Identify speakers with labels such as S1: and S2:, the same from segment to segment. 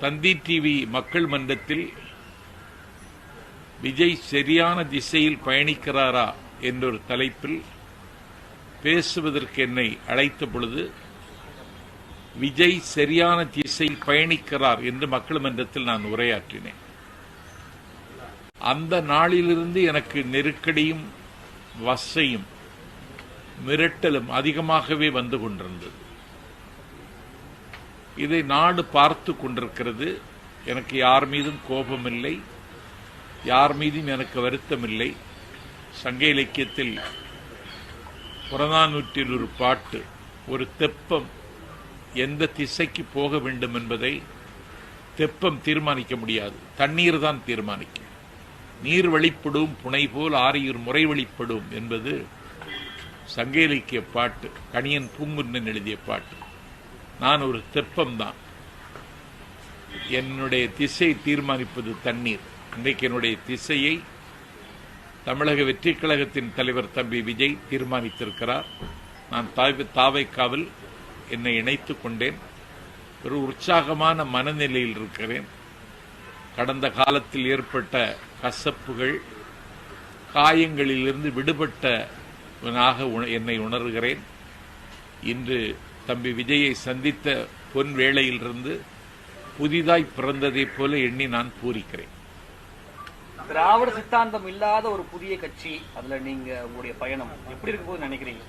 S1: தந்தி TV மக்கள் மன்றத்தில் விஜய் சரியான திசையில் பயணிக்கிறாரா என்றொரு தலைப்பில் பேசுவதற்கு என்னை அழைத்த பொழுது விஜய் சரியான திசையில் பயணிக்கிறார் என்று மக்கள் மன்றத்தில் நான் உரையாற்றினேன். அந்த நாளிலிருந்து எனக்கு நெருக்கடியும் வசையும் மிரட்டலும் அதிகமாகவே வந்து கொண்டிருந்தது. இதை நாடு பார்த்து கொண்டிருக்கிறது. எனக்கு யார் மீதும் கோபமில்லை, யார் மீதும் எனக்கு வருத்தமில்லை. சங்க இலக்கியத்தில் புறநானூற்றில் ஒரு பாட்டு, ஒரு தெப்பம் எந்த திசைக்கு போக வேண்டும் என்பதை தெப்பம் தீர்மானிக்க முடியாது, தண்ணீர் தான் தீர்மானிக்கும். நீர் வழிப்படும் புனை போல் ஆரியூர் முறை வழிப்படும் என்பது சங்க இலக்கிய பாட்டு, கணியன் பூங்குன்றன் எழுதிய பாட்டு. நான் ஒரு தெப்பம்தான். என்னுடைய திசை தீர்மானிப்பது தண்ணீர். இன்றைக்கு என்னுடைய திசையை தமிழக வெற்றிக் கழகத்தின் தலைவர் தம்பி விஜய் தீர்மானித்திருக்கிறார். நான் தாவைக்காவில் என்னை இணைத்துக் கொண்டேன். ஒரு உற்சாகமான மனநிலையில் இருக்கிறேன். கடந்த காலத்தில் ஏற்பட்ட கசப்புகள், காயங்களிலிருந்து விடுபட்டவனாக என்னை உணர்கிறேன். இன்று தம்பி விஜயை சந்தித்த பொன் வேளையிலிருந்து புதிதாய் பிறந்ததைப் போல எண்ணி நான் பூரிக்கிறேன்.
S2: திராவிட சித்தாந்தம் இல்லாத ஒரு புதிய கட்சி, அதுல நீங்க உங்களுடைய பயணம் எப்படி இருக்க போது நினைக்கிறீங்க?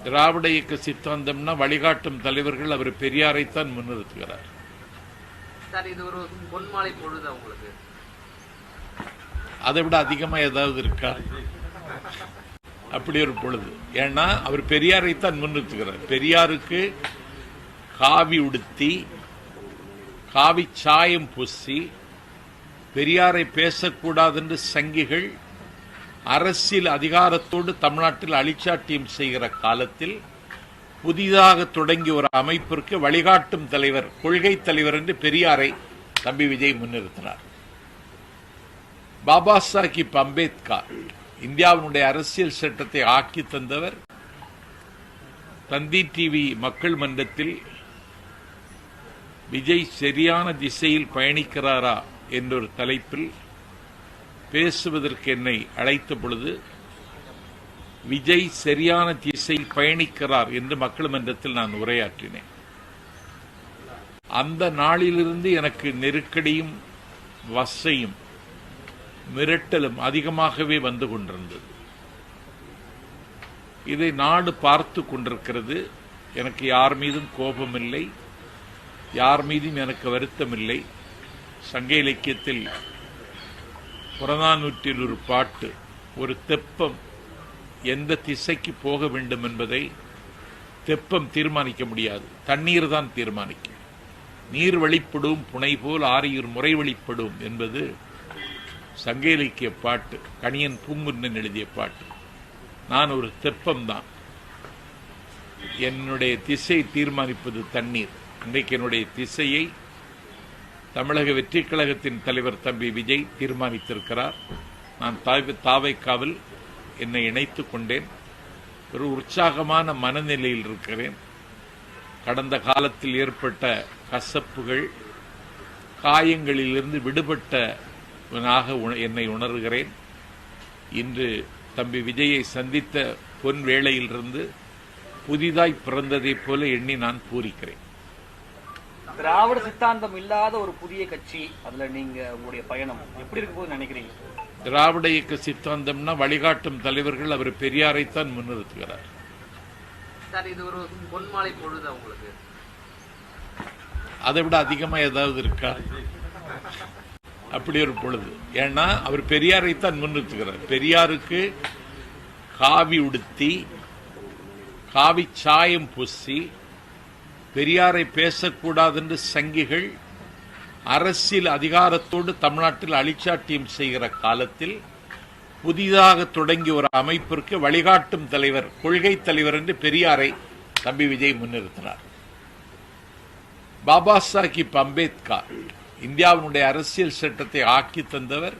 S1: திராவிட இயக்க சித்தாந்தம்னா வழிகாட்டும் தலைவர்கள் அவர் பெரியாரைத்தான் முன்னிறுத்துகிறார்.
S3: சார், இது ஒரு பொன்மாலை பொழுது உங்களுக்கு
S1: அதை விட அதிகமா ஏதாவது இருக்கா? அப்படி ஒரு பொழுது. ஏன்னா அவர் பெரியாரைத்தான் முன்னிறுத்துகிறார். பெரியாருக்கு காவி உடுத்தி, காவி சாயம் பூசி, பெரியாரை பேசக்கூடாது என்று சங்கிகள் அரசியல் அதிகாரத்தோடு தமிழ்நாட்டில் அழிச்சாட்டியம் செய்கிற காலத்தில் புதிதாக தொடங்கிய ஒரு அமைப்பிற்கு வழிகாட்டும் தலைவர், கொள்கை தலைவர் என்று பெரியாரை தம்பி விஜய் முன்னிறுத்தினார். பாபா சாஹிப் அம்பேத்கர் இந்தியாவினுடைய அரசியல் சட்டத்தை ஆக்கி தந்தவர். தந்தி டிவி மக்கள் மன்றத்தில் விஜய் சரியான திசையில் பயணிக்கிறாரா என்றொரு தலைப்பில் பேசுவதற்கு என்னை அழைத்த பொழுது விஜய் சரியான திசையில் பயணிக்கிறார் என்று மக்கள் மன்றத்தில் நான் உரையாற்றினேன். அந்த நாளிலிருந்து எனக்கு நெருக்கடியும் வசையும் மிரட்டலும் அதிகமாகவே வந்து கொண்டிருந்தது. இதை நாடு பார்த்து கொண்டிருக்கிறது. எனக்கு யார் மீதும் கோபமில்லை, யார் மீதும் எனக்கு வருத்தமில்லை. சங்க இலக்கியத்தில் புறநானூற்றில் ஒரு பாட்டு, ஒரு தெப்பம் எந்த திசைக்கு போக வேண்டும் என்பதை தெப்பம் தீர்மானிக்க முடியாது, தண்ணீர் தான் தீர்மானிக்கும். நீர் வழிப்படும் புனை போல் ஆரியூர் முறை வழிப்படும் என்பது சங்க இலக்கிய பாட்டு, கணியன் பூங்குன்றன் எழுதிய பாட்டு. நான் ஒரு தெப்பம்தான். என்னுடைய திசை தீர்மானிப்பது தண்ணீர். இன்றைக்கு என்னுடைய திசையை தமிழக வெற்றிக் கழகத்தின் தலைவர் தம்பி விஜய் தீர்மானித்திருக்கிறார். நான் தாவைக்காவில் என்னை இணைத்துக் கொண்டேன். ஒரு உற்சாகமான மனநிலையில் இருக்கிறேன். கடந்த காலத்தில் ஏற்பட்ட கசப்புகள், காயங்களிலிருந்து விடுபட்டவனாக என்னை உணர்கிறேன். இன்று தம்பி விஜயை சந்தித்த பொன் வேளையிலிருந்து புதிதாய் பிறந்ததைப் போல எண்ணி நான் பூரிக்கிறேன்.
S2: திராவிட சித்தாந்தம் இல்லாத ஒரு புதிய கட்சி, அதுல நீங்க உங்களுடைய பயணம் எப்படி இருக்க போது நினைக்கிறீங்க?
S1: திராவிட இயக்க சித்தாந்தம்னா வழிகாட்டும் தலைவர்கள் அவர் பெரியாரைத்தான் முன்னிறுத்துகிறார்.
S3: சார், இது ஒரு பொன்மாலை பொழுது உங்களுக்கு
S1: அதை விட அதிகமா ஏதாவது இருக்கா? அப்படி ஒரு பொழுது. ஏன்னா அவர் பெரியாரைத்தான் முன்னிறுத்துகிறார். பெரியாருக்கு காவி உடுத்தி, காவி சாயம் பூசி, பெரியாரை பேசக்கூடாது என்று சங்கிகள் அரசியல் அதிகாரத்தோடு தமிழ்நாட்டில் அழிச்சாட்டியம் செய்கிற காலத்தில் புதிதாக தொடங்கிய ஒரு அமைப்பிற்கு வழிகாட்டும் தலைவர், கொள்கை தலைவர் என்று பெரியாரை தம்பி விஜய் முன்னிறுத்தினார். பாபா சாஹிப் அம்பேத்கர் இந்தியாவினுடைய அரசியல் சட்டத்தை ஆக்கி தந்தவர்.